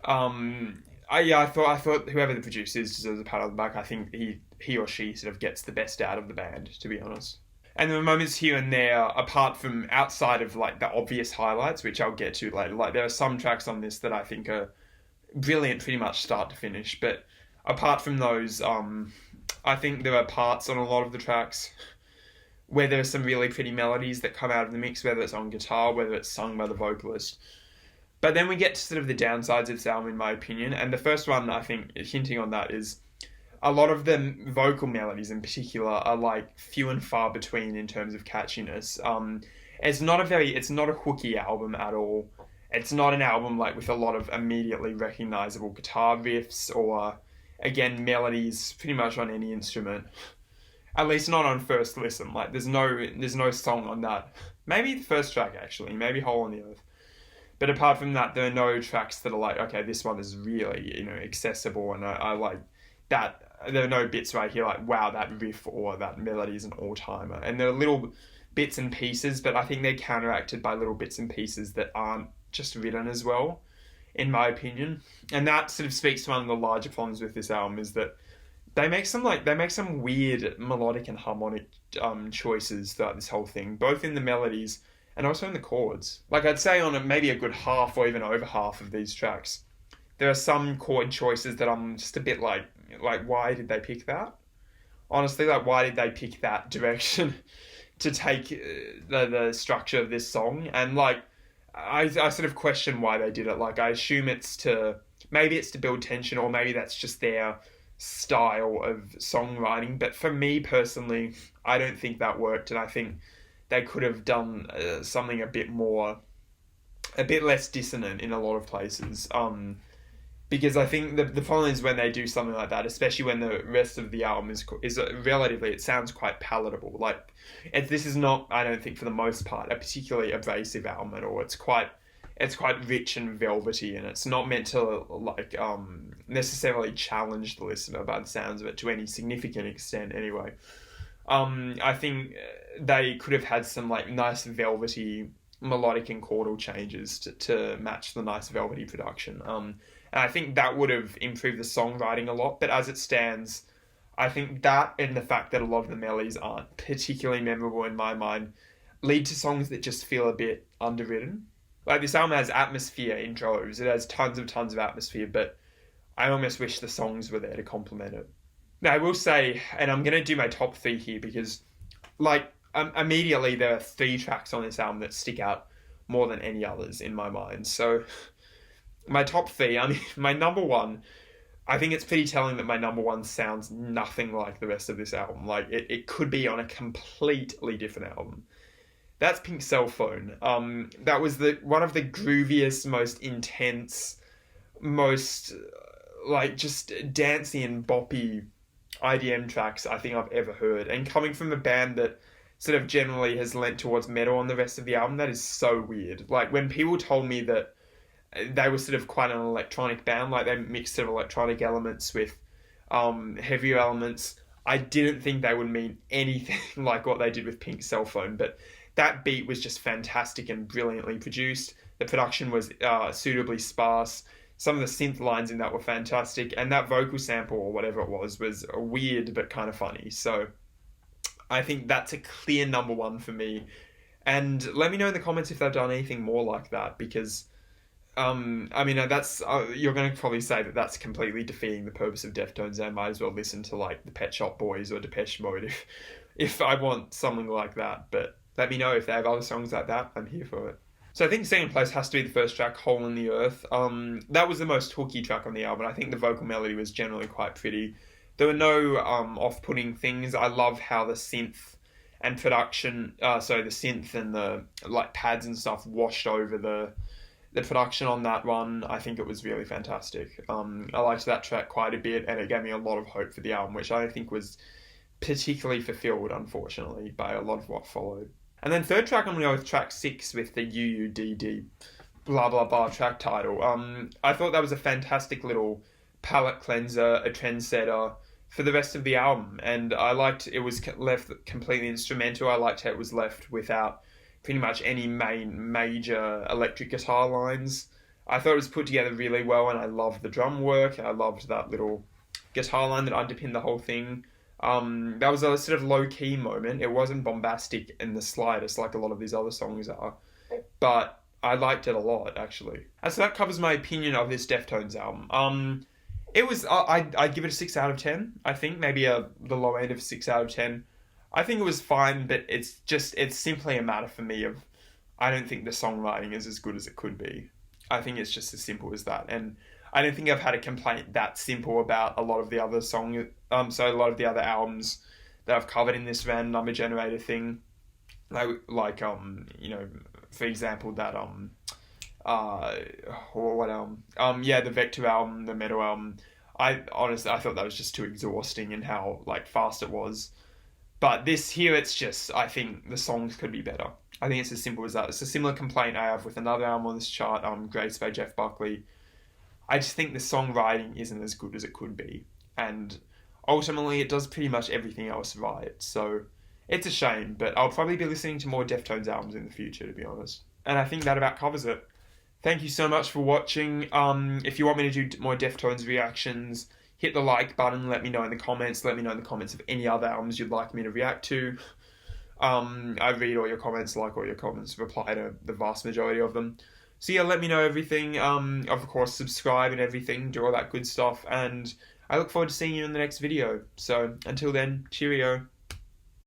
I thought whoever the producer is deserves a pat on the back. I think he or she sort of gets the best out of the band, to be honest. And there are moments here and there, apart from outside of like the obvious highlights, which I'll get to later. Like there are some tracks on this that I think are brilliant, pretty much start to finish. But apart from those, I think there are parts on a lot of the tracks where there are some really pretty melodies that come out of the mix, whether it's on guitar, whether it's sung by the vocalist. But then we get to sort of the downsides of this album, in my opinion. And the first one, I think, hinting on that is a lot of the vocal melodies in particular are like few and far between in terms of catchiness. It's not a hooky album at all. It's not an album like with a lot of immediately recognizable guitar riffs or, again, melodies pretty much on any instrument. At least not on first listen. Like there's no song on that. Maybe the first track actually, maybe Hole in the Earth. But apart from that, there are no tracks that are like, okay, this one is really, accessible, and I like that. There are no bits right here like, wow, that riff or that melody is an all-timer. And there are little bits and pieces, but I think they're counteracted by little bits and pieces that aren't just written as well, in my opinion. And that sort of speaks to one of the larger problems with this album, is that they make some weird melodic and harmonic choices throughout this whole thing, both in the melodies and also in the chords. Like I'd say on maybe a good half or even over half of these tracks, there are some chord choices that I'm just a bit like why did they pick that? Honestly, like why did they pick that direction to take the structure of this song? And like I sort of question why they did it. Like I assume maybe it's to build tension, or maybe that's just their style of songwriting. But for me personally, I don't think that worked, and I think they could have done something a bit less dissonant in a lot of places. Because I think the problem is when they do something like that, especially when the rest of the album is relatively, it sounds quite palatable. Like, this is not, I don't think for the most part, a particularly abrasive album at all. It's quite rich and velvety, and it's not meant to like necessarily challenge the listener by the sounds of it to any significant extent. Anyway, I think they could have had some like nice velvety melodic and chordal changes to match the nice velvety production. And I think that would have improved the songwriting a lot. But as it stands, I think that and the fact that a lot of the melodies aren't particularly memorable in my mind lead to songs that just feel a bit underwritten. Like this album has atmosphere in droves. It has tons of atmosphere, but I almost wish the songs were there to complement it. Now I will say, and I'm going to do my top 3 here because like immediately there are 3 tracks on this album that stick out more than any others in my mind. So my top 3, I mean, my number 1, I think it's pretty telling that my number 1 sounds nothing like the rest of this album. Like, it could be on a completely different album. That's Pink Cellphone. That was one of the grooviest, most intense, most, like, just dancey and boppy IDM tracks I think I've ever heard. And coming from a band that sort of generally has lent towards metal on the rest of the album, that is so weird. Like, when people told me that they were sort of quite an electronic band, like they mixed sort of electronic elements with heavier elements, I didn't think they would mean anything like what they did with Pink Cellphone. But that beat was just fantastic and brilliantly produced. The production was suitably sparse. Some of the synth lines in that were fantastic, and that vocal sample or whatever it was weird but kind of funny. So I think that's a clear number 1 for me. And let me know in the comments if they've done anything more like that, because I mean, that's you're going to probably say that that's completely defeating the purpose of Deftones. I might as well listen to like the Pet Shop Boys or Depeche Mode if I want something like that. But let me know if they have other songs like that. I'm here for it. So I think second place has to be the first track, Hole in the Earth. That was the most hooky track on the album. I think the vocal melody was generally quite pretty. There were no off-putting things. I love how the synth and production, the synth and the like pads and stuff washed over the production on that one. I think it was really fantastic. I liked that track quite a bit, and it gave me a lot of hope for the album, which I think was particularly fulfilled, unfortunately, by a lot of what followed. And then third track, I'm going to go with track 6 with the UUDD blah blah blah track title. I thought that was a fantastic little palette cleanser, a trendsetter for the rest of the album, and I liked it was left completely instrumental. I liked how it was left without pretty much any major electric guitar lines. I thought it was put together really well, and I loved the drum work. I loved that little guitar line that underpinned the whole thing. That was a sort of low-key moment. It wasn't bombastic in the slightest like a lot of these other songs are, but I liked it a lot, actually. And so that covers my opinion of this Deftones album. It was, I'd give it a 6 out of 10, I think. Maybe the low end of 6 out of 10. I think it was fine, but it's simply a matter for me of, I don't think the songwriting is as good as it could be. I think it's just as simple as that. And I don't think I've had a complaint that simple about a lot of the other a lot of the other albums that I've covered in this random number generator thing. Like for example, that, the Vector album, the Metal album. I thought that was just too exhausting in how, like, fast it was. But this here, it's just, I think the songs could be better. I think it's as simple as that. It's a similar complaint I have with another album on this chart, Grace by Jeff Buckley. I just think the songwriting isn't as good as it could be. And ultimately, it does pretty much everything else right. So it's a shame, but I'll probably be listening to more Deftones albums in the future, to be honest. And I think that about covers it. Thank you so much for watching. If you want me to do more Deftones reactions, hit the like button, let me know in the comments. Let me know in the comments of any other albums you'd like me to react to. I read all your comments, like all your comments, reply to the vast majority of them. So yeah, let me know everything. Of course, subscribe and everything, do all that good stuff, and I look forward to seeing you in the next video. So until then, cheerio.